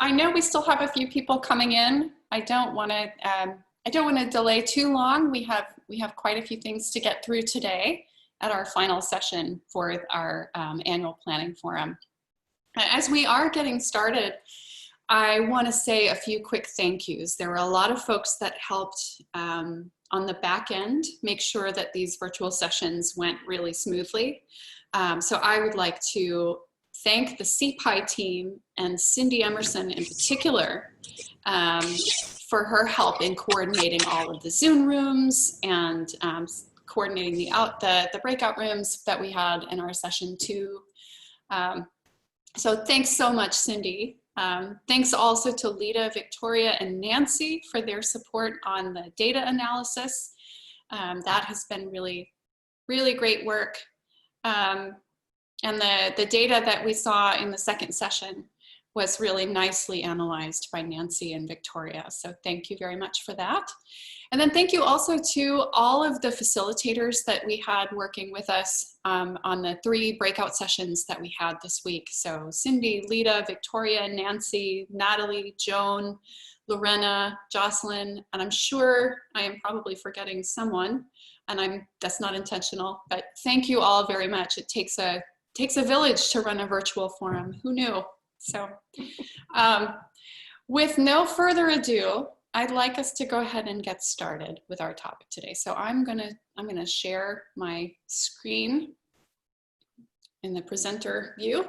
I know we still have a few people coming in. I don't want to delay too long. We have quite a few things to get through today at our final session for our annual planning forum. As we are getting started, I want to say a few quick thank yous. There were a lot of folks that helped on the back end make sure that these virtual sessions went really smoothly. So I would like to thank the CPI team and Cindy Emerson in particular for her help in coordinating all of the Zoom rooms and coordinating the breakout rooms that we had in our session too. So thanks so much, Cindy. Thanks also to Lida, Victoria, and Nancy for their support on the data analysis. That has been really, really great work. And the data that we saw in the second session was really nicely analyzed by Nancy and Victoria. So thank you very much for that. And then thank you also to all of the facilitators that we had working with us on the 3 breakout sessions that we had this week. So Cindy, Lida, Victoria, Nancy, Natalie, Joan, Lorena, Jocelyn, and I'm sure I am probably forgetting someone, and that's not intentional, but thank you all very much. It takes a village to run a virtual forum. Who knew? So with no further ado, I'd like us to go ahead and get started with our topic today. So I'm gonna share my screen in the presenter view.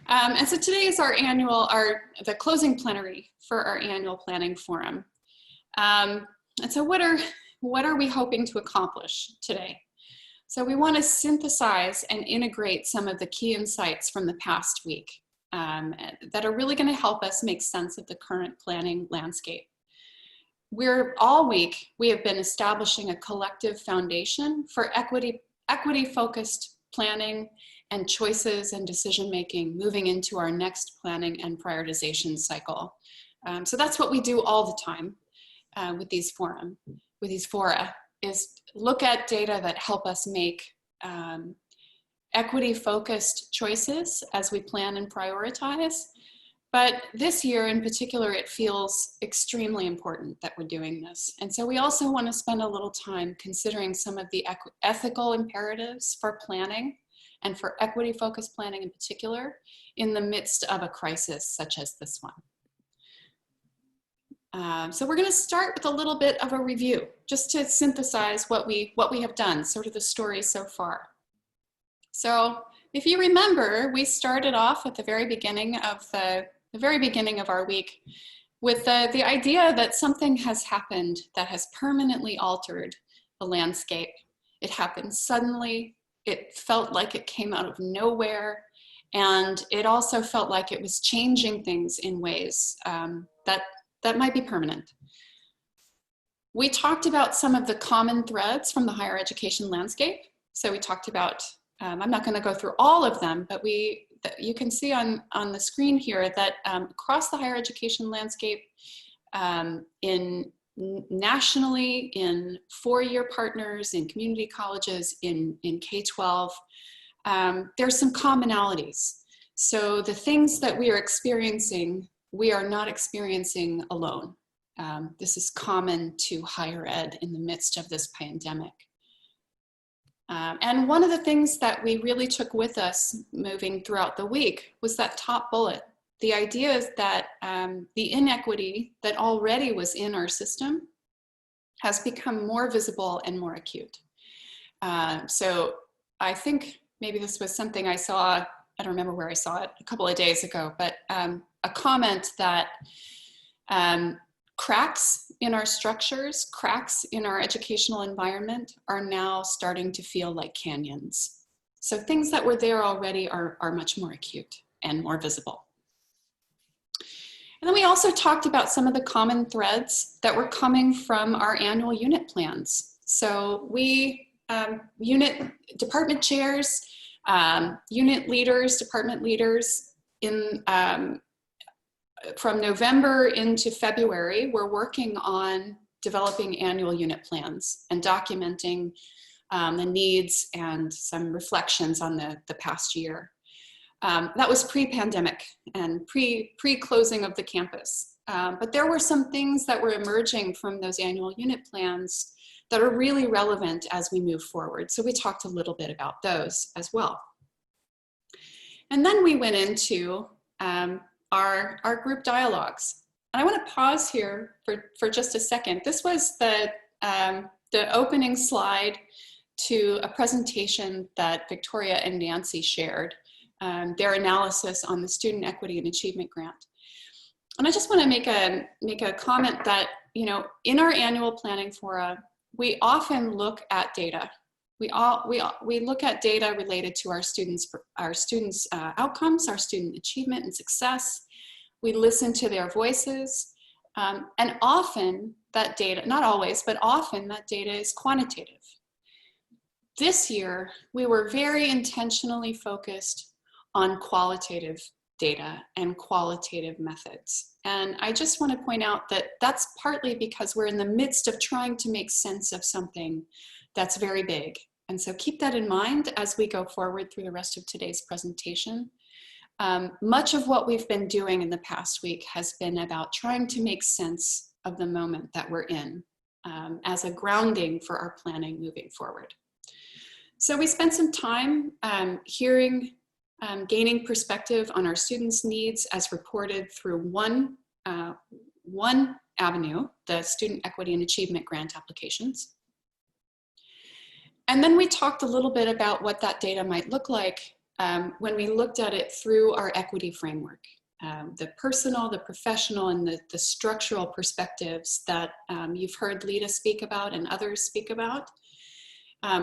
And so today is the closing plenary for our annual planning forum. And so what are we hoping to accomplish today? So we want to synthesize and integrate some of the key insights from the past week that are really going to help us make sense of the current planning landscape. All week, we have been establishing a collective foundation for equity-focused planning and choices and decision-making moving into our next planning and prioritization cycle. So that's what we do all the time with these fora, is look at data that help us make equity-focused choices as we plan and prioritize. But this year in particular, it feels extremely important that we're doing this. And so we also want to spend a little time considering some of the ethical imperatives for planning and for equity-focused planning in particular in the midst of a crisis such as this one. So we're going to start with a little bit of a review, just to synthesize what we have done, sort of the story so far. So if you remember, we started off at the very beginning of our week with the idea that something has happened that has permanently altered the landscape. It happened suddenly. It felt like it came out of nowhere. And it also felt like it was changing things in ways that might be permanent. We talked about some of the common threads from the higher education landscape. So we talked about, I'm not going to go through all of them, but you can see on the screen here that across the higher education landscape, nationally, in 4-year partners, in community colleges, in K-12, there's some commonalities. So the things that we are experiencing, we are not experiencing alone. This is common to higher ed in the midst of this pandemic. And one of the things that we really took with us moving throughout the week was that top bullet. The idea is that the inequity that already was in our system has become more visible and more acute. So I think maybe this was something I saw, I don't remember where I saw it, a couple of days ago, but a comment that cracks in our structures, cracks in our educational environment are now starting to feel like canyons. So things that were there already are much more acute and more visible. And then we also talked about some of the common threads that were coming from our annual unit plans. So we, department chairs, unit leaders, department leaders, from November into February, we're working on developing annual unit plans and documenting the needs and some reflections on the past year. That was pre-pandemic and pre-closing of the campus. But there were some things that were emerging from those annual unit plans that are really relevant as we move forward. So we talked a little bit about those as well. And then we went into our group dialogues. And I want to pause here for just a second. This was the opening slide to a presentation that Victoria and Nancy shared, their analysis on the Student Equity and Achievement Grant. And I just want to make a comment that, you know, in our annual planning fora, we often look at data. We look at data related to our students' outcomes, our student achievement and success. We listen to their voices, and often that data, not always, but often that data is quantitative. This year, we were very intentionally focused on qualitative data and qualitative methods. And I just want to point out that that's partly because we're in the midst of trying to make sense of something that's very big. And so keep that in mind as we go forward through the rest of today's presentation. Much of what we've been doing in the past week has been about trying to make sense of the moment that we're in as a grounding for our planning moving forward. So we spent some time hearing, gaining perspective on our students' needs as reported through one avenue, the Student Equity and Achievement Grant applications. And then we talked a little bit about what that data might look like when we looked at it through our equity framework, the personal, the professional, and the structural perspectives that you've heard Lida speak about and others speak about.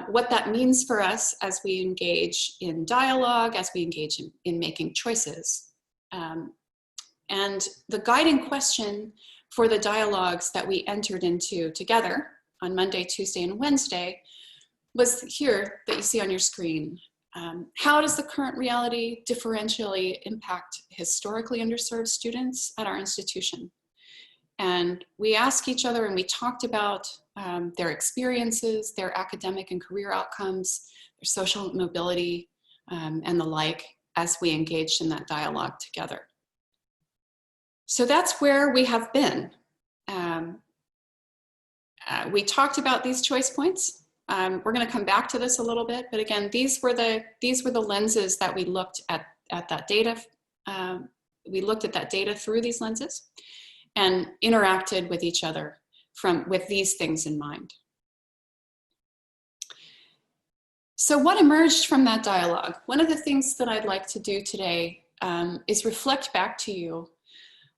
What that means for us as we engage in dialogue, as we engage in making choices. And the guiding question for the dialogues that we entered into together on Monday, Tuesday, and Wednesday was here that you see on your screen. How does the current reality differentially impact historically underserved students at our institution? And we asked each other and we talked about their experiences, their academic and career outcomes, their social mobility, and the like as we engaged in that dialogue together. So that's where we have been. We talked about these choice points. We're going to come back to this a little bit, but again, these were the lenses that we looked at that data. We looked at that data through these lenses and interacted with each other with these things in mind. So what emerged from that dialogue? One of the things that I'd like to do today is reflect back to you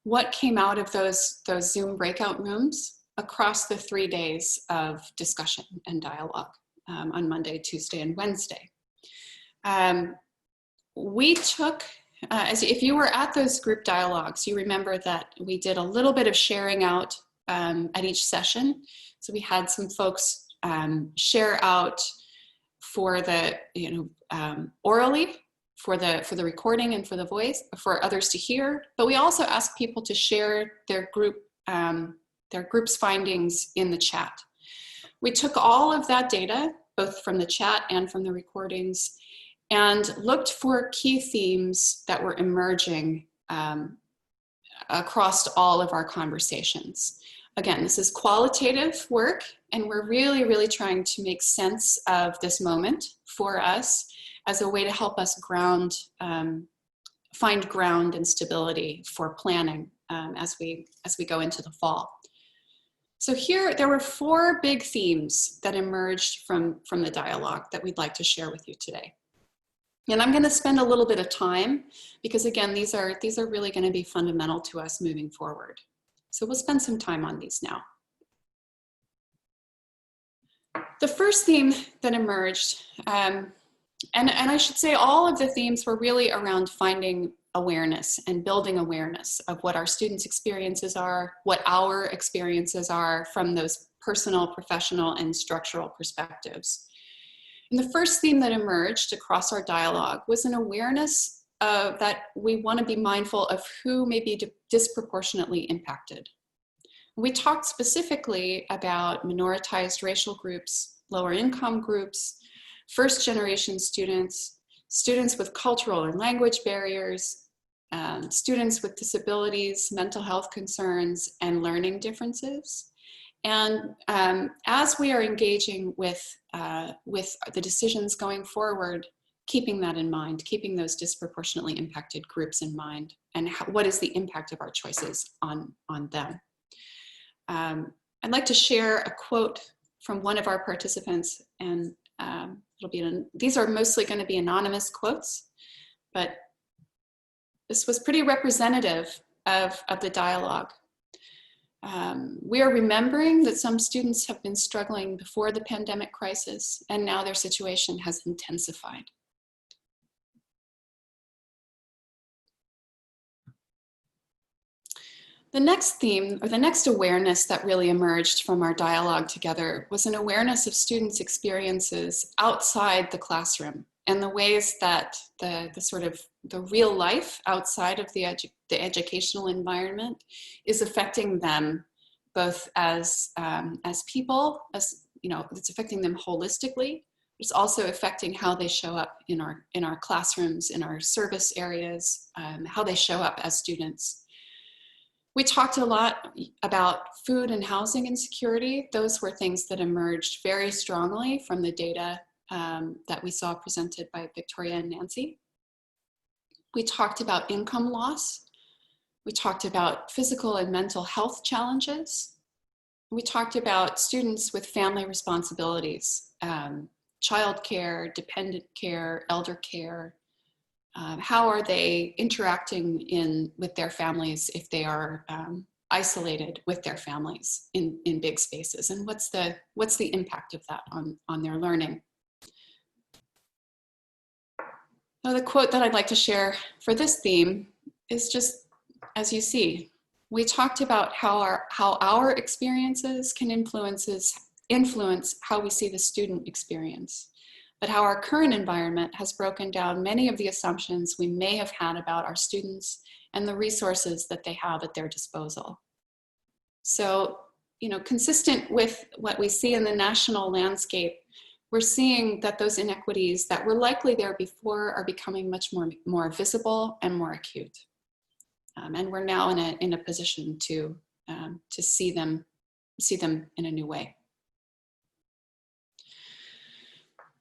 what came out of those Zoom breakout rooms across the 3 days of discussion and dialogue on Monday, Tuesday, and Wednesday. We took, if you were at those group dialogues, you remember that we did a little bit of sharing out at each session. So we had some folks share out for the, orally, for the recording and for the voice, for others to hear. But we also asked people to share their group's findings in the chat. We took all of that data, both from the chat and from the recordings, and looked for key themes that were emerging across all of our conversations. Again, this is qualitative work, and we're really, really trying to make sense of this moment for us as a way to help us ground, find ground and stability for planning as we go into the fall. So here, there were 4 big themes that emerged from the dialogue that we'd like to share with you today. And I'm going to spend a little bit of time because, again, these are really going to be fundamental to us moving forward. So we'll spend some time on these now. The first theme that emerged, and I should say all of the themes were really around finding awareness and building awareness of what our students' experiences are, what our experiences are from those personal, professional, and structural perspectives. And the first theme that emerged across our dialogue was an awareness that we want to be mindful of who may be disproportionately impacted. We talked specifically about minoritized racial groups, lower income groups, first-generation students, students with cultural and language barriers, students with disabilities, mental health concerns, and learning differences. And as we are engaging with the decisions going forward, keeping that in mind, keeping those disproportionately impacted groups in mind, and what is the impact of our choices on them. I'd like to share a quote from one of our participants, and these are mostly going to be anonymous quotes, but this was pretty representative of the dialogue. We are remembering that some students have been struggling before the pandemic crisis, and now their situation has intensified. The next theme, or the next awareness that really emerged from our dialogue together, was an awareness of students' experiences outside the classroom and the ways that the real life outside of the educational environment is affecting them, both as people, as it's affecting them holistically. It's also affecting how they show up in our classrooms, in our service areas, how they show up as students. We talked a lot about food and housing insecurity. Those were things that emerged very strongly from the data that we saw presented by Victoria and Nancy. We talked about income loss. We talked about physical and mental health challenges. We talked about students with family responsibilities, childcare, dependent care, elder care. How are they interacting with their families if they are isolated with their families in big spaces, and what's the impact of that on their learning? Now, the quote that I'd like to share for this theme is just, as you see, we talked about how our experiences can influence how we see the student experience, but how our current environment has broken down many of the assumptions we may have had about our students and the resources that they have at their disposal. So, consistent with what we see in the national landscape, we're seeing that those inequities that were likely there before are becoming much more visible and more acute. And we're now in a position to see them in a new way.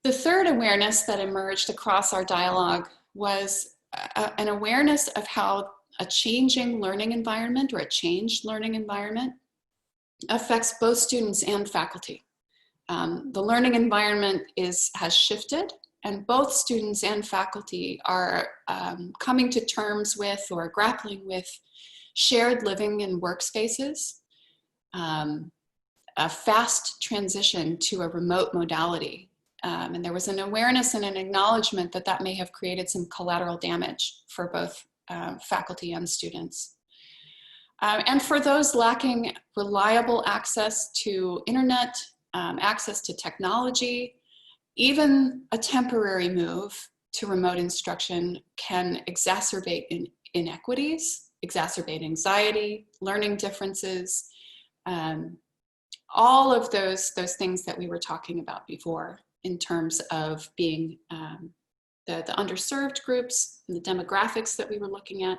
The third awareness that emerged across our dialogue was an awareness of how a changing learning environment, or a changed learning environment, affects both students and faculty. The learning environment has shifted, and both students and faculty are coming to terms with or grappling with shared living in workspaces, a fast transition to a remote modality. And there was an awareness and an acknowledgement that may have created some collateral damage for both faculty and students. And for those lacking reliable access to internet, access to technology, even a temporary move to remote instruction can exacerbate inequities, exacerbate anxiety, learning differences, all of those things that we were talking about before, in terms of being the underserved groups, and the demographics that we were looking at,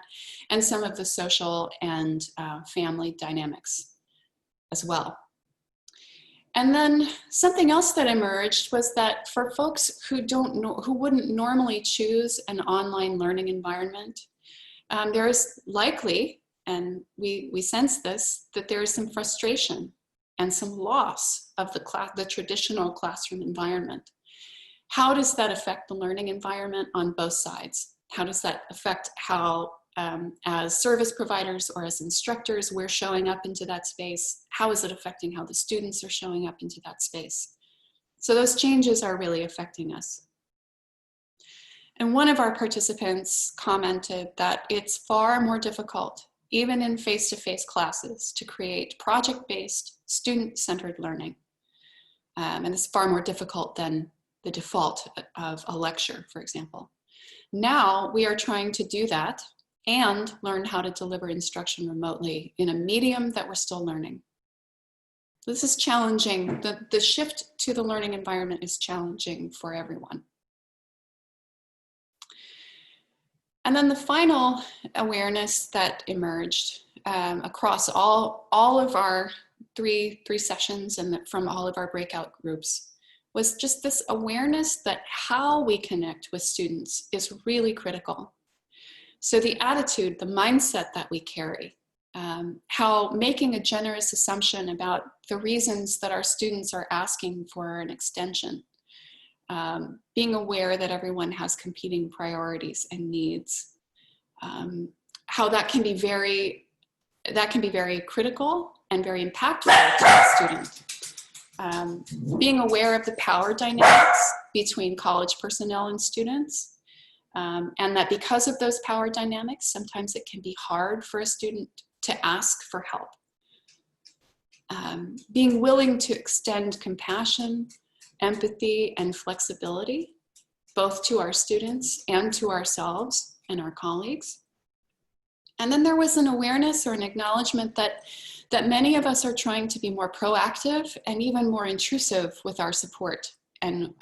and some of the social and family dynamics as well. And then something else that emerged was that for folks who wouldn't normally choose an online learning environment, there is likely, and we sense this, that there is some frustration and some loss of the traditional classroom environment. How does that affect the learning environment on both sides? How does that affect how, as service providers or as instructors, we're showing up into that space? How is it affecting how the students are showing up into that space? So those changes are really affecting us. And one of our participants commented that it's far more difficult, even in face-to-face classes, to create project-based, student-centered learning. And it's far more difficult than the default of a lecture, for example. Now we are trying to do that and learn how to deliver instruction remotely in a medium that we're still learning. This is challenging. The shift to the learning environment is challenging for everyone. And then the final awareness that emerged across all of our three sessions and from all of our breakout groups was just this awareness that how we connect with students is really critical. So the attitude, the mindset that we carry, how making a generous assumption about the reasons that our students are asking for an extension, being aware that everyone has competing priorities and needs, how that can be very critical and very impactful to the student. Being aware of the power dynamics between college personnel and students, and that because of those power dynamics, sometimes it can be hard for a student to ask for help. Being willing to extend compassion, empathy, and flexibility, both to our students and to ourselves and our colleagues. And then there was an awareness or an acknowledgement that many of us are trying to be more proactive and even more intrusive with our support and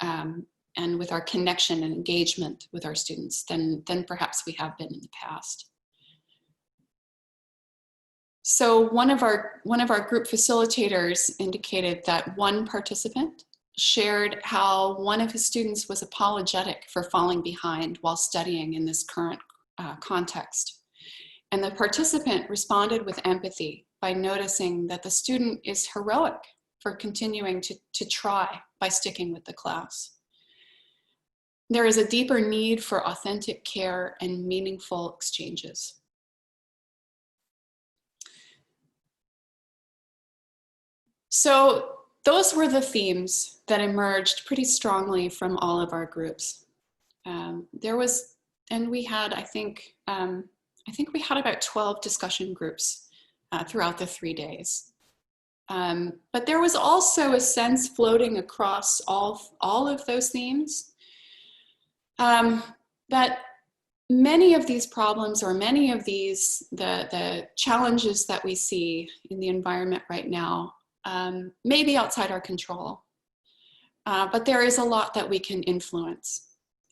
with our connection and engagement with our students than perhaps we have been in the past. So one of our group facilitators indicated that one participant shared how one of his students was apologetic for falling behind while studying in this current context. And the participant responded with empathy by noticing that the student is heroic for continuing to try by sticking with the class. There is a deeper need for authentic care and meaningful exchanges. So those were the themes that emerged pretty strongly from all of our groups. We had, I think we had about 12 discussion groups throughout the 3 days. But there was also a sense floating across all of those themes that many of these problems, or many of the challenges that we see in the environment right now may be outside our control. But there is a lot that we can influence.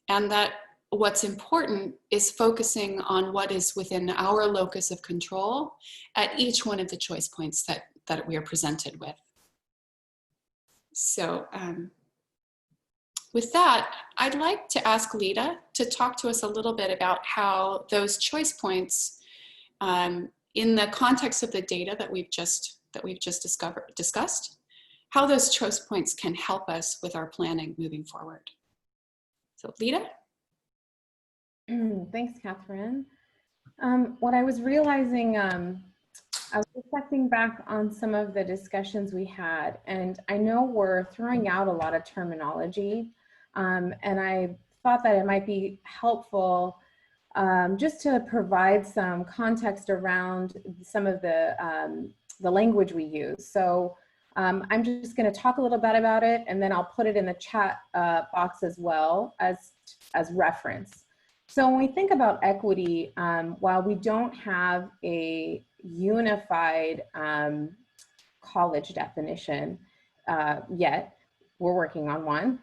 And that what's important is focusing on what is within our locus of control at each one of the choice points that we are presented with. So with that, I'd like to ask Lida to talk to us a little bit about how those choice points, in the context of the data that we've just discussed, how those choice points can help us with our planning moving forward. So Lida? Thanks, Catherine. What I was realizing, I was reflecting back on some of the discussions we had, and I know we're throwing out a lot of terminology, and I thought that it might be helpful just to provide some context around some of the language we use. So I'm just going to talk a little bit about it, and then I'll put it in the chat box as well as reference. So when we think about equity, while we don't have a unified college definition yet, we're working on one.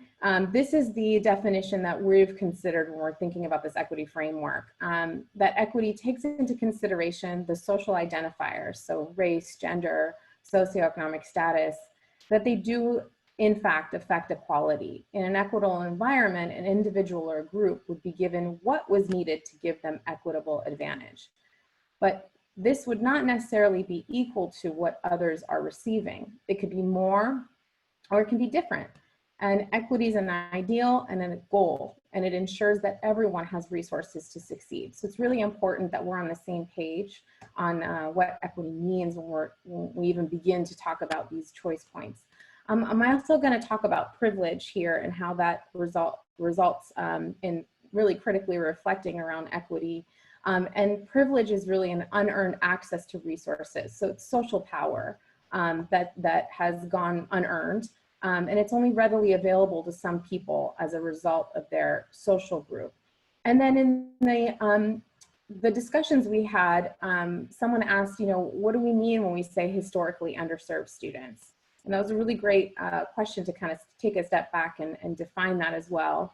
This is the definition that we've considered when we're thinking about this equity framework, that equity takes into consideration the social identifiers, so race, gender, socioeconomic status, that they do in fact affect equality. In an equitable environment, an individual or a group would be given what was needed to give them equitable advantage. But this would not necessarily be equal to what others are receiving. It could be more, or it can be different. And equity is an ideal and a goal, and it ensures that everyone has resources to succeed. So it's really important that we're on the same page on what equity means when we even begin to talk about these choice points. I'm also going to talk about privilege here and how that results in really critically reflecting around equity. And privilege is really an unearned access to resources. So it's social power that has gone unearned. And it's only readily available to some people as a result of their social group. And then in the discussions we had, someone asked, what do we mean when we say historically underserved students? And that was a really great question to kind of take a step back and define that as well.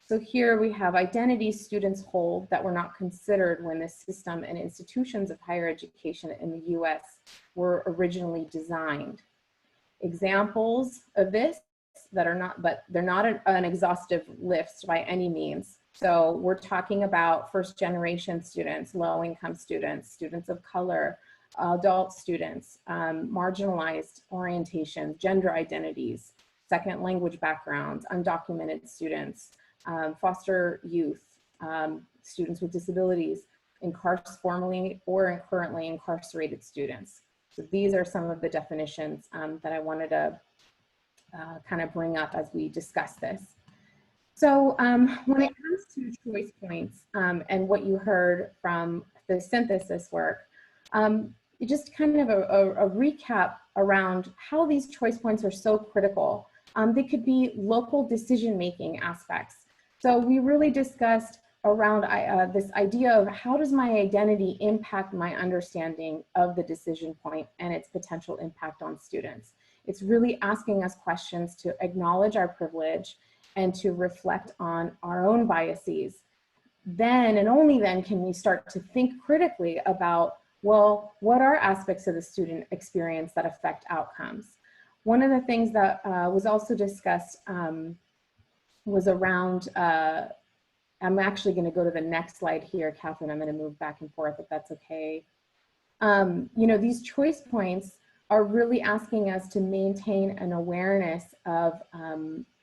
So here we have identities students hold that were not considered when the system and institutions of higher education in the US were originally designed. Examples of this that are not, but they're not an exhaustive list by any means. So we're talking about first generation students, low income students, students of color, adult students, marginalized orientations, gender identities, second language backgrounds, undocumented students, foster youth, students with disabilities, formerly or currently incarcerated students. So these are some of the definitions that I wanted to kind of bring up as we discuss this. So when it comes to choice points and what you heard from the synthesis work, just kind of a recap around how these choice points are so critical. They could be local decision-making aspects. So we really discussed around this idea of how does my identity impact my understanding of the decision point and its potential impact on students. It's really asking us questions to acknowledge our privilege and to reflect on our own biases. Then and only then can we start to think critically about, well, what are aspects of the student experience that affect outcomes? One of the things that was also discussed was around, I'm actually going to go to the next slide here, Catherine. I'm going to move back and forth if that's okay. You know, these choice points are really asking us to maintain an awareness of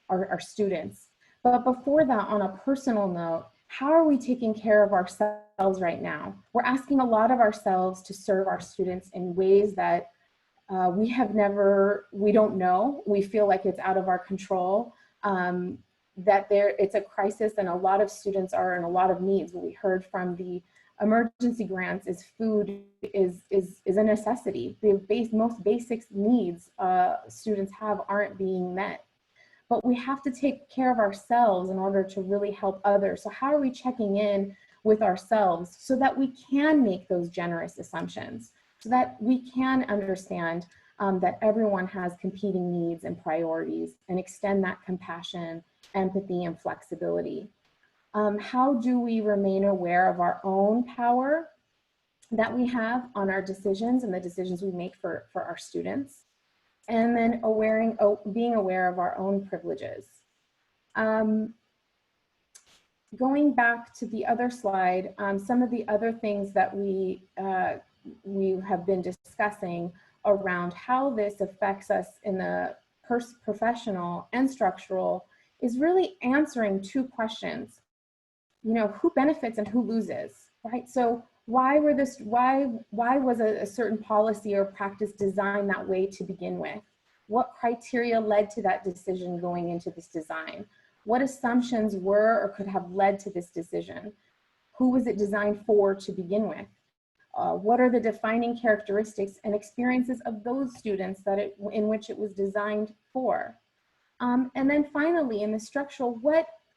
our students. But before that, on a personal note, how are we taking care of ourselves right now? We're asking a lot of ourselves to serve our students in ways that we don't know. We feel like it's out of our control, that it's a crisis and a lot of students are in a lot of needs. What we heard from the emergency grants is food is a necessity. The most basic needs students have aren't being met. But we have to take care of ourselves in order to really help others. So how are we checking in with ourselves so that we can make those generous assumptions, so that we can understand that everyone has competing needs and priorities and extend that compassion, empathy, and flexibility? How do we remain aware of our own power that we have on our decisions and the decisions we make for our students? And then being aware of our own privileges. Going back to the other slide, some of the other things that we have been discussing around how this affects us in the professional and structural is really answering two questions. You know, who benefits and who loses, right? So why was a certain policy or practice designed that way to begin with? What criteria led to that decision going into this design? What assumptions were or could have led to this decision? Who was it designed for to begin with? What are the defining characteristics and experiences of those students in which it was designed for? And then finally, in the structural,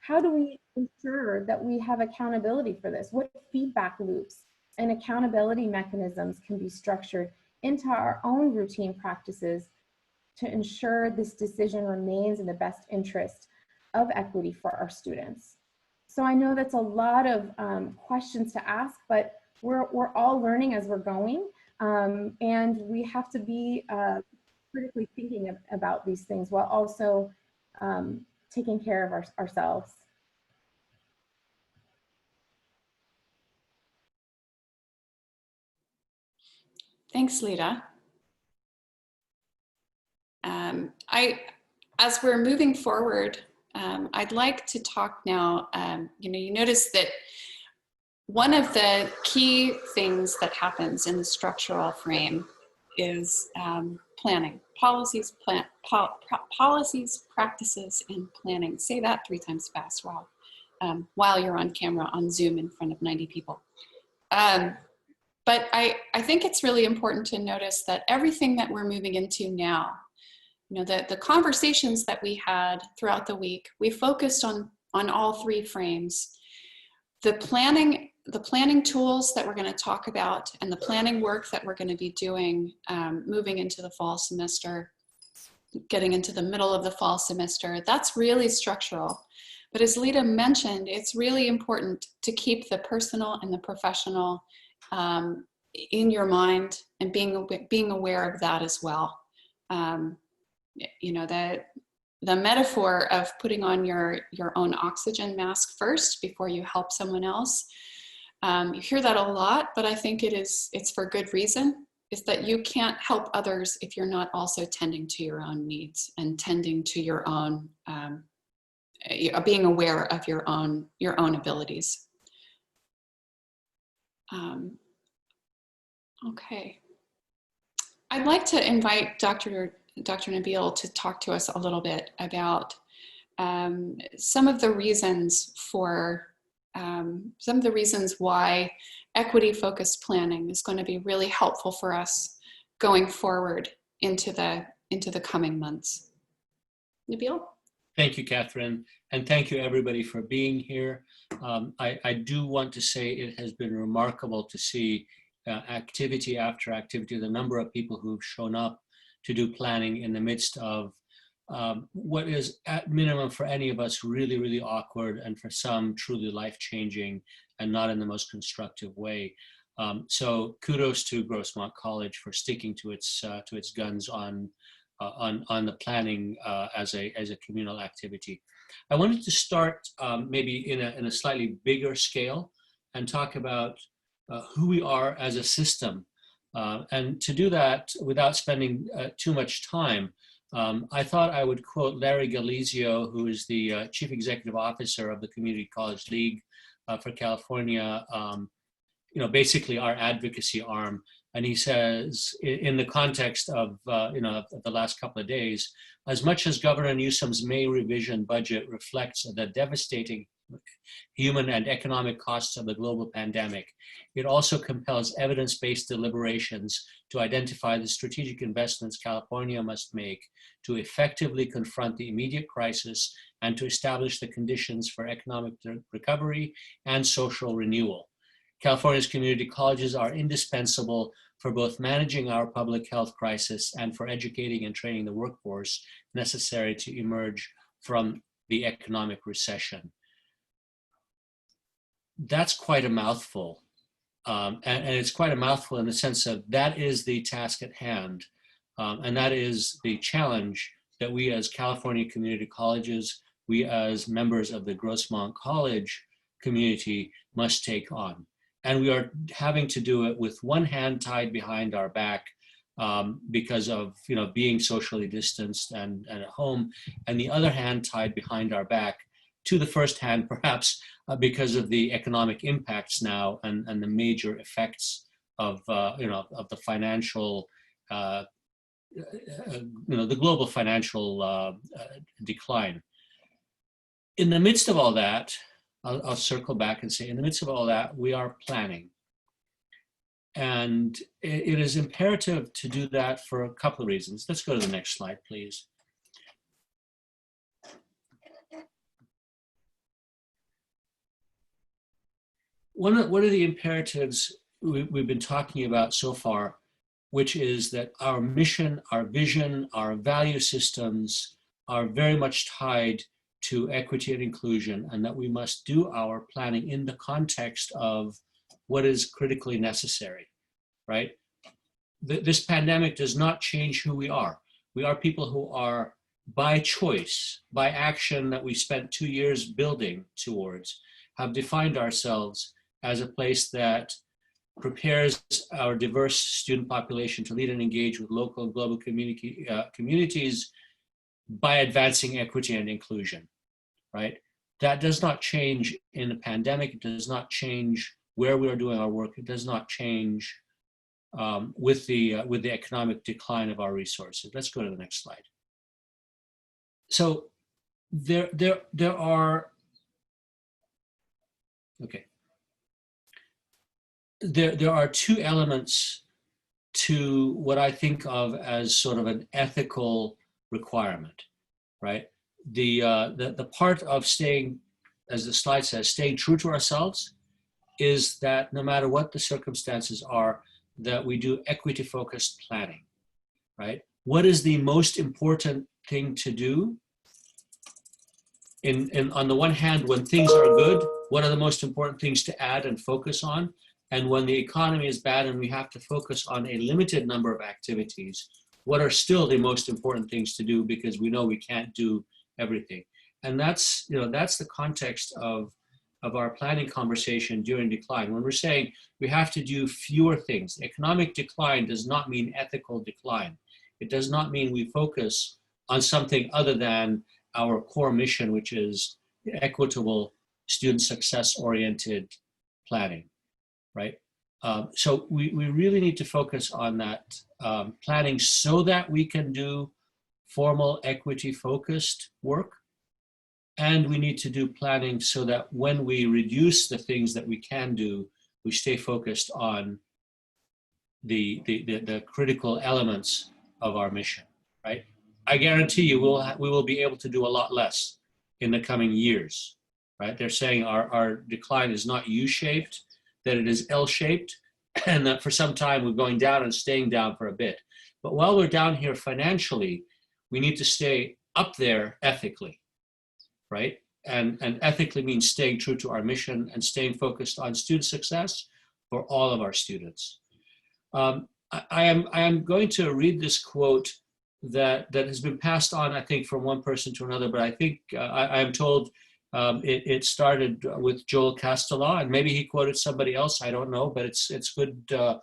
how do we ensure that we have accountability for this? What feedback loops and accountability mechanisms can be structured into our own routine practices to ensure this decision remains in the best interest of equity for our students? So I know that's a lot of questions to ask, but we're all learning as we're going, and we have to be critically thinking about these things while also taking care of ourselves. Thanks, Lida. As we're moving forward, I'd like to talk now, you notice that one of the key things that happens in the structural frame is planning, policies, policies, practices, and planning. Say that 3 times fast while you're on camera on Zoom in front of 90 people. But I think it's really important to notice that everything that we're moving into now, the conversations that we had throughout the week, we focused on all 3 frames. The planning tools that we're going to talk about and the planning work that we're going to be doing moving into the fall semester, getting into the middle of the fall semester, that's really structural. But as Lida mentioned, it's really important to keep the personal and the professional in your mind, and being aware of that as well. You know, the metaphor of putting on your own oxygen mask first before you help someone else. You hear that a lot, but I think it's for good reason, is that you can't help others if you're not also tending to your own needs and tending to your own, being aware of your own abilities. Okay. I'd like to invite Dr. Nabil to talk to us a little bit about some of the reasons why equity-focused planning is going to be really helpful for us going forward into the coming months. Nabil? Thank you, Catherine, and thank you everybody for being here. I do want to say it has been remarkable to see activity after activity, the number of people who've shown up to do planning in the midst of what is at minimum for any of us really, really awkward, and for some truly life-changing and not in the most constructive way. So kudos to Grossmont College for sticking to its guns on the planning as a communal activity. I wanted to start maybe in a slightly bigger scale and talk about who we are as a system. And to do that without spending too much time, I thought I would quote Larry Galizio, who is the Chief Executive Officer of the Community College League for California, you know, basically our advocacy arm. And he says, in the context of, you know, of the last couple of days, as much as Governor Newsom's May revision budget reflects the devastating human and economic costs of the global pandemic, it also compels evidence-based deliberations to identify the strategic investments California must make to effectively confront the immediate crisis and to establish the conditions for economic recovery and social renewal. California's community colleges are indispensable for both managing our public health crisis and for educating and training the workforce necessary to emerge from the economic recession. That's quite a mouthful. And it's quite a mouthful in the sense of that is the task at hand. And that is the challenge that we as California community colleges, we as members of the Grossmont College community must take on. And we are having to do it with one hand tied behind our back because of, you know, being socially distanced and at home, and the other hand tied behind our back to the first hand, perhaps because of the economic impacts now and the major effects of, you know, of the financial, you know, the global financial decline. In the midst of all that, I'll circle back and say, in the midst of all that, we are planning. And it is imperative to do that for a couple of reasons. Let's go to the next slide, please. One of the imperatives we've been talking about so far, which is that our mission, our vision, our value systems are very much tied to equity and inclusion, and that we must do our planning in the context of what is critically necessary, right? This pandemic does not change who we are. We are people who are, by choice, by action that we spent 2 years building towards, have defined ourselves as a place that prepares our diverse student population to lead and engage with local and global communities by advancing equity and inclusion, right? That does not change in a pandemic. It does not change where we are doing our work. It does not change with the economic decline of our resources. Let's go to the next slide. So there are, okay. There are two elements to what I think of as sort of an ethical requirement, right? The part of staying, as the slide says, staying true to ourselves is that no matter what the circumstances are, that we do equity-focused planning, right? What is the most important thing to do? on the one hand, when things are good, what are the most important things to add and focus on? And when the economy is bad and we have to focus on a limited number of activities, what are still the most important things to do, because we know we can't do everything. And that's the context of our planning conversation during decline. When we're saying we have to do fewer things, economic decline does not mean ethical decline. It does not mean we focus on something other than our core mission, which is equitable, student success-oriented planning, right? So we really need to focus on that planning so that we can do formal equity-focused work. And we need to do planning so that when we reduce the things that we can do, we stay focused on the critical elements of our mission, right? I guarantee you we will be able to do a lot less in the coming years, right? They're saying our decline is not U-shaped, that it is L-shaped, and that for some time we're going down and staying down for a bit. But while we're down here financially, we need to stay up there ethically, right? And ethically means staying true to our mission and staying focused on student success for all of our students. I am going to read this quote that has been passed on, I think, from one person to another, but I think I am told it started with Joel Castellaw, and maybe he quoted somebody else, I don't know, but it's good to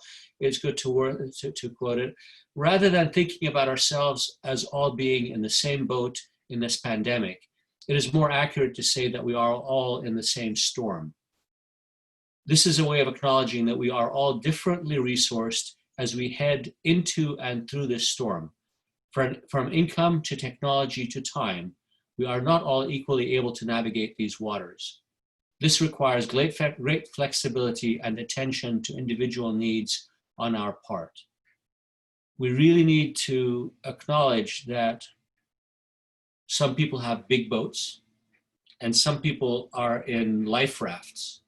quote it. Rather than thinking about ourselves as all being in the same boat in this pandemic, it is more accurate to say that we are all in the same storm. This is a way of acknowledging that we are all differently resourced as we head into and through this storm. From income to technology to time, we are not all equally able to navigate these waters. This requires great flexibility and attention to individual needs on our part. We really need to acknowledge that some people have big boats and some people are in life rafts.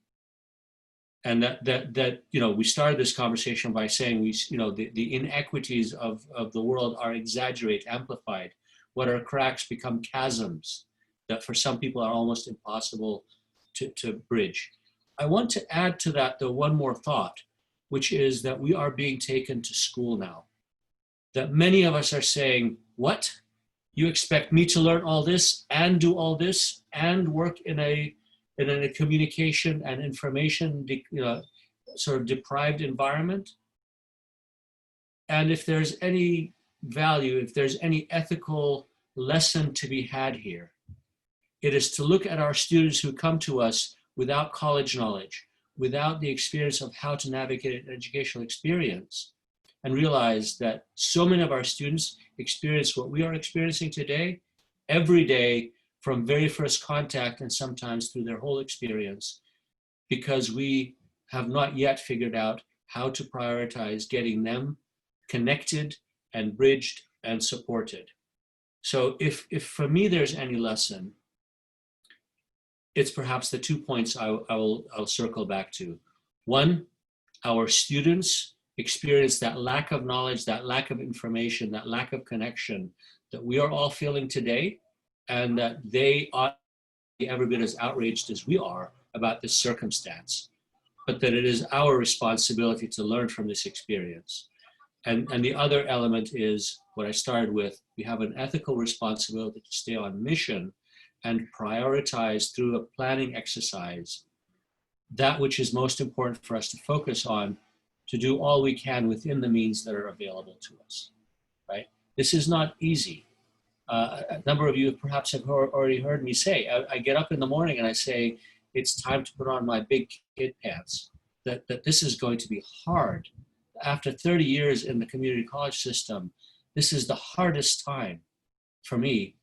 And that we started this conversation by saying the inequities of the world are exaggerated, amplified. What are cracks become chasms that for some people are almost impossible to bridge. I want to add to that, though, one more thought, which is that we are being taken to school now. That many of us are saying, what? You expect me to learn all this and do all this and work in a communication and information sort of deprived environment? And if there's any value, if there's any ethical lesson to be had here, it is to look at our students who come to us without college knowledge, without the experience of how to navigate an educational experience, and realize that so many of our students experience what we are experiencing today every day, from very first contact and sometimes through their whole experience, because we have not yet figured out how to prioritize getting them connected and bridged and supported. So if for me there's any lesson, it's perhaps the 2 points I'll circle back to. One, our students experience that lack of knowledge, that lack of information, that lack of connection that we are all feeling today, and that they ought to be every bit as outraged as we are about this circumstance, but that it is our responsibility to learn from this experience. And the other element is what I started with. We have an ethical responsibility to stay on mission and prioritize through a planning exercise that which is most important for us to focus on, to do all we can within the means that are available to us, right? This is not easy. A number of you perhaps have already heard me say, I get up in the morning and I say, it's time to put on my big kid pants, that this is going to be hard. After 30 years in the community college system, this is the hardest time for me,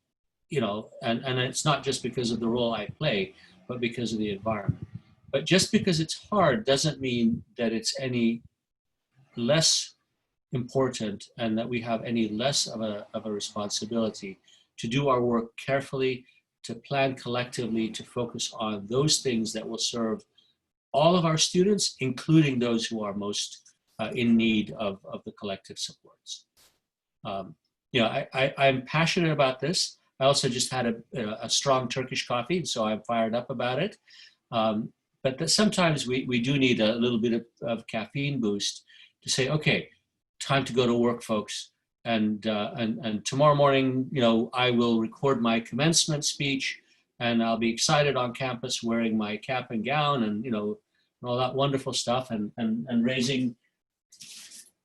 and it's not just because of the role I play, but because of the environment. But just because it's hard doesn't mean that it's any less important and that we have any less of a responsibility to do our work carefully, to plan collectively, to focus on those things that will serve all of our students, including those who are most in need of the collective supports. I'm passionate about this. I also just had a strong Turkish coffee, so I'm fired up about it. But sometimes we do need a little bit of caffeine boost to say, okay, time to go to work, folks. And tomorrow morning, I will record my commencement speech, and I'll be excited on campus wearing my cap and gown and, all that wonderful stuff, and raising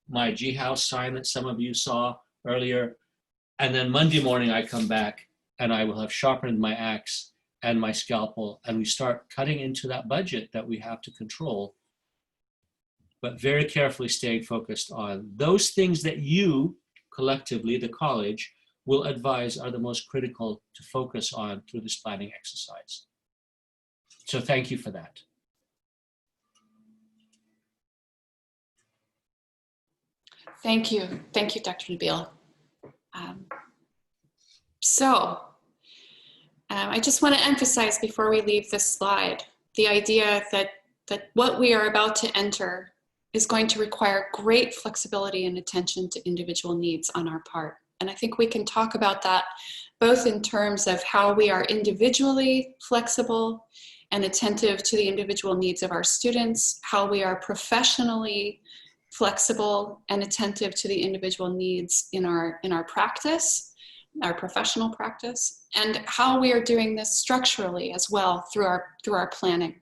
my G House sign that some of you saw earlier. And then Monday morning I come back and I will have sharpened my axe and my scalpel, and we start cutting into that budget that we have to control, but very carefully staying focused on those things that you collectively, the college, will advise are the most critical to focus on through this planning exercise. So thank you for that. Thank you, Dr. Nabil. I just want to emphasize before we leave this slide, the idea that what we are about to enter is going to require great flexibility and attention to individual needs on our part. And I think we can talk about that both in terms of how we are individually flexible and attentive to the individual needs of our students, how we are professionally flexible and attentive to the individual needs in our practice, our professional practice, and how we are doing this structurally as well through our planning.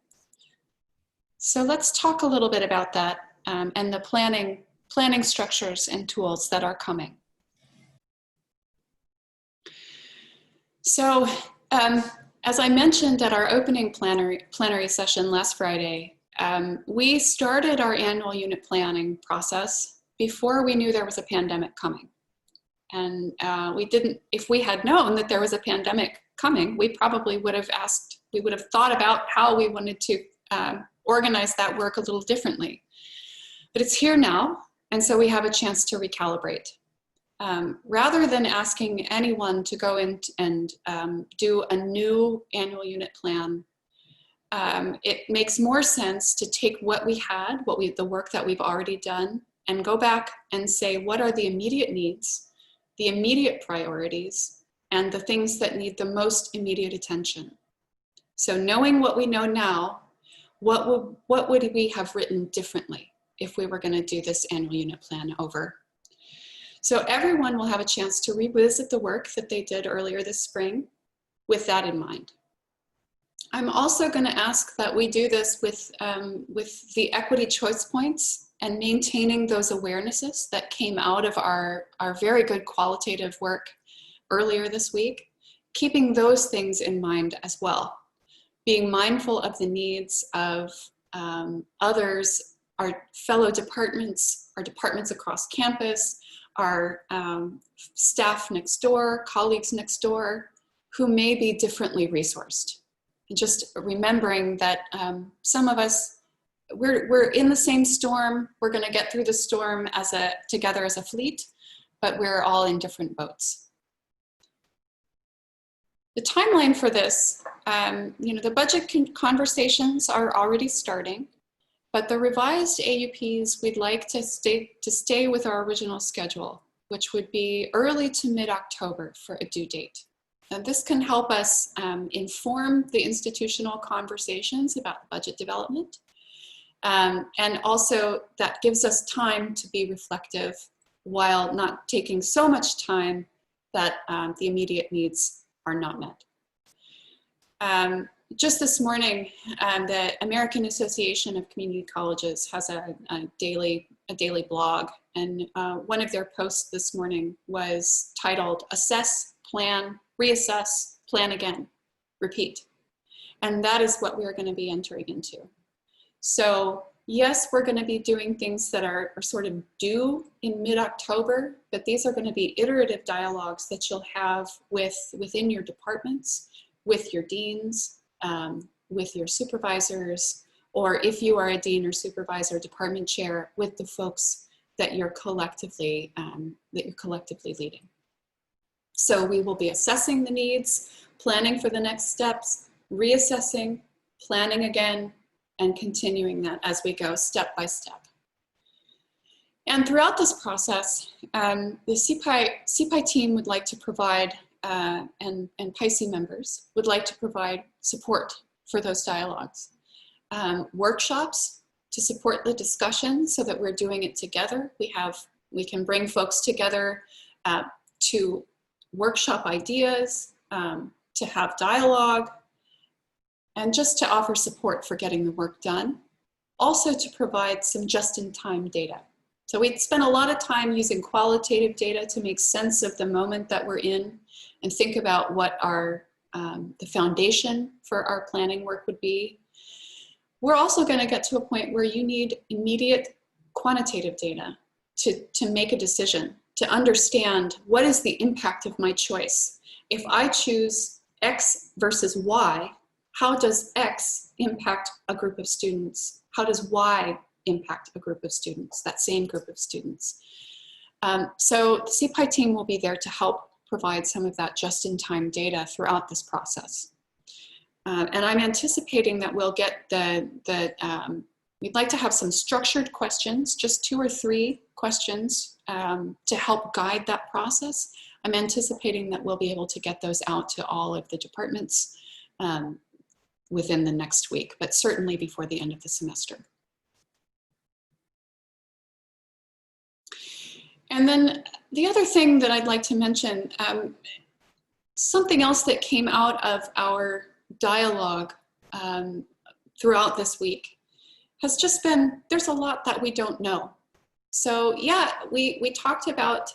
So let's talk a little bit about that and the planning structures and tools that are coming. So as I mentioned at our opening plenary session last Friday, we started our annual unit planning process before we knew there was a pandemic coming. And if we had known that there was a pandemic coming, we probably would have thought about how we wanted to organize that work a little differently. But it's here now, and so we have a chance to recalibrate. Rather than asking anyone to go in and do a new annual unit plan, it makes more sense to take what we had, the work that we've already done, and go back and say, what are the immediate needs, the immediate priorities, and the things that need the most immediate attention. So knowing what we know now, what would we have written differently if we were going to do this annual unit plan over? So everyone will have a chance to revisit the work that they did earlier this spring with that in mind. I'm also going to ask that we do this with the equity choice points and maintaining those awarenesses that came out of our very good qualitative work earlier this week, keeping those things in mind as well. Being mindful of the needs of others, our fellow departments, our departments across campus, our staff next door, colleagues next door, who may be differently resourced. And just remembering that some of us, we're in the same storm. We're going to get through the storm together as a fleet, but we're all in different boats. The timeline for this, the budget conversations are already starting, but the revised AUPs, we'd like to stay with our original schedule, which would be early to mid-October for a due date. And this can help us inform the institutional conversations about budget development. And also that gives us time to be reflective while not taking so much time that the immediate needs are not met. Just this morning, the American Association of Community Colleges has a daily blog, and one of their posts this morning was titled "Assess, Plan, Reassess, Plan Again, Repeat." And that is what we're going to be entering into. So yes, we're going to be doing things that are sort of due in mid-October, but these are going to be iterative dialogues that you'll have within your departments, with your deans, with your supervisors, or if you are a dean or supervisor, department chair, with the folks that you're collectively leading. So we will be assessing the needs, planning for the next steps, reassessing, planning again, and continuing that as we go step by step. And throughout this process, the CPI team would like to provide and PICE members would like to provide support for those dialogues. Workshops to support the discussion so that we're doing it together. We can bring folks together to workshop ideas, to have dialogue, and just to offer support for getting the work done. Also to provide some just-in-time data. So we spent a lot of time using qualitative data to make sense of the moment that we're in and think about what the foundation for our planning work would be. We're also going to get to a point where you need immediate quantitative data to make a decision, to understand what is the impact of my choice. If I choose X versus Y, how does X impact a group of students? How does Y impact a group of students, that same group of students? So the CPI team will be there to help provide some of that just-in-time data throughout this process. And I'm anticipating that we'll get we'd like to have some structured questions, just 2 or 3 questions to help guide that process. I'm anticipating that we'll be able to get those out to all of the departments within the next week, but certainly before the end of the semester. And then the other thing that I'd like to mention, something else that came out of our dialogue throughout this week has just been, there's a lot that we don't know. So yeah, we talked about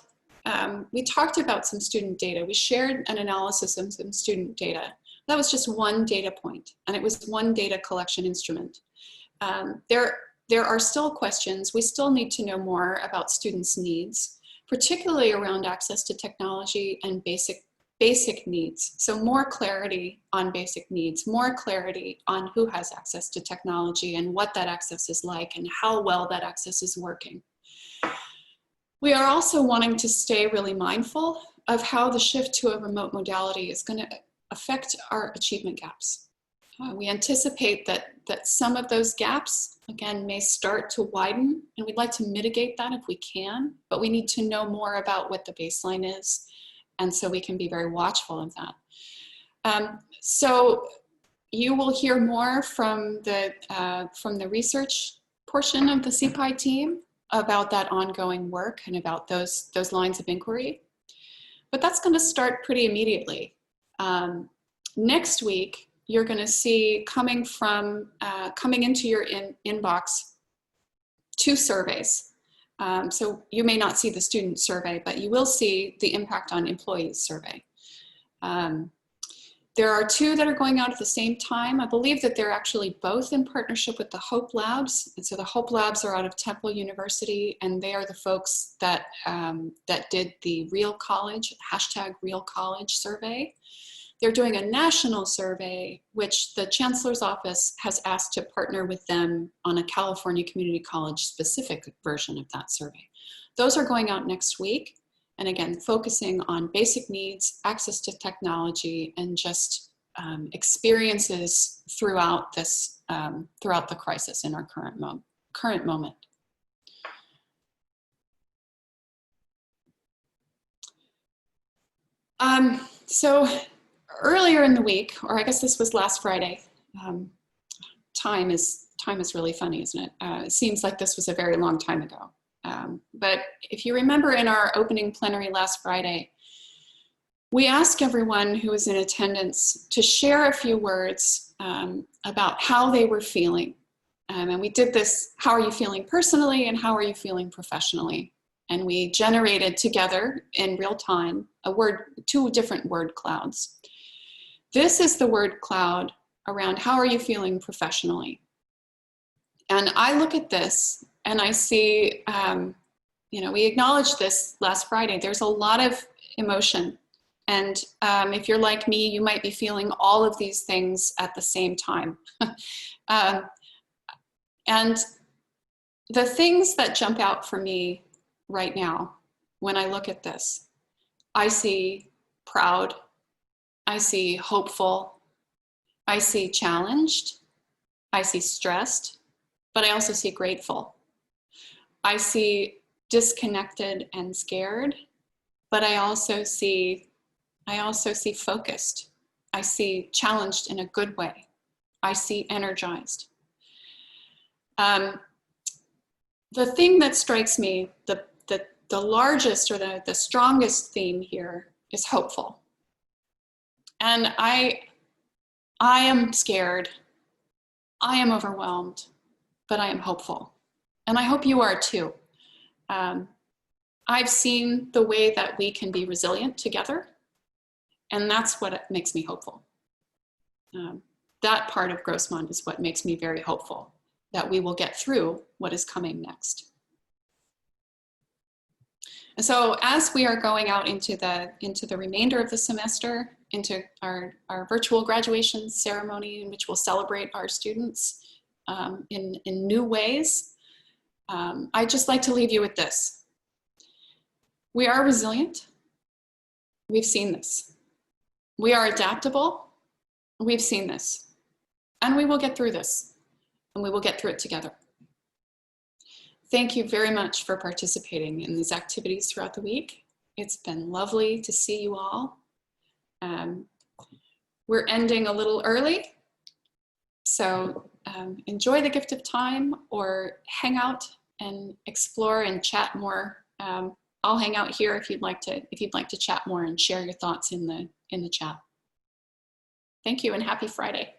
some student data. We shared an analysis of some student data. That was just one data point, and it was one data collection instrument. There are still questions. We still need to know more about students' needs, particularly around access to technology and basic needs. So more clarity on basic needs, more clarity on who has access to technology and what that access is like and how well that access is working. We are also wanting to stay really mindful of how the shift to a remote modality is going to affect our achievement gaps. We anticipate that some of those gaps, again, may start to widen, and we'd like to mitigate that if we can, but we need to know more about what the baseline is, and so we can be very watchful of that. So you will hear more from the research portion of the CPI team about that ongoing work and about those lines of inquiry. But that's going to start pretty immediately. Next week, you're going to see coming into your inbox 2 surveys. So you may not see the student survey, but you will see the impact on employees survey. There are 2 that are going out at the same time. I believe that they're actually both in partnership with the Hope Labs. And so the Hope Labs are out of Temple University, and they are the folks that did the Real College, #RealCollege survey. They're doing a national survey, which the Chancellor's Office has asked to partner with them on a California Community College specific version of that survey. Those are going out next week. And again, focusing on basic needs, access to technology, and just experiences throughout this, throughout the crisis in our current moment. So earlier in the week, or I guess this was last Friday, time is really funny, isn't it? It seems like this was a very long time ago. But if you remember in our opening plenary last Friday, we asked everyone who was in attendance to share a few words about how they were feeling. And we did this, how are you feeling personally and how are you feeling professionally? And we generated together in real time 2 different word clouds. This is the word cloud around how are you feeling professionally? And I look at this and I see, we acknowledged this last Friday. There's a lot of emotion. And if you're like me, you might be feeling all of these things at the same time. And the things that jump out for me right now, when I look at this, I see proud, I see hopeful, I see challenged, I see stressed, but I also see grateful. I see disconnected and scared, but I also see I also see focused. I see challenged in a good way. I see energized. The thing that strikes me, the largest or the strongest theme here is hopeful. And I am scared. I am overwhelmed, but I am hopeful. And I hope you are too. I've seen the way that we can be resilient together, and that's what makes me hopeful. That part of Grossmont is what makes me very hopeful, that we will get through what is coming next. And so as we are going out into the remainder of the semester, into our virtual graduation ceremony, in which we'll celebrate our students in new ways, I'd just like to leave you with this. We are resilient. We've seen this. We are adaptable. We've seen this. And we will get through this. And we will get through it together. Thank you very much for participating in these activities throughout the week. It's been lovely to see you all. We're ending a little early, so enjoy the gift of time or hang out and explore and chat more. I'll hang out here if you'd like to chat more and share your thoughts in the chat. Thank you and happy Friday.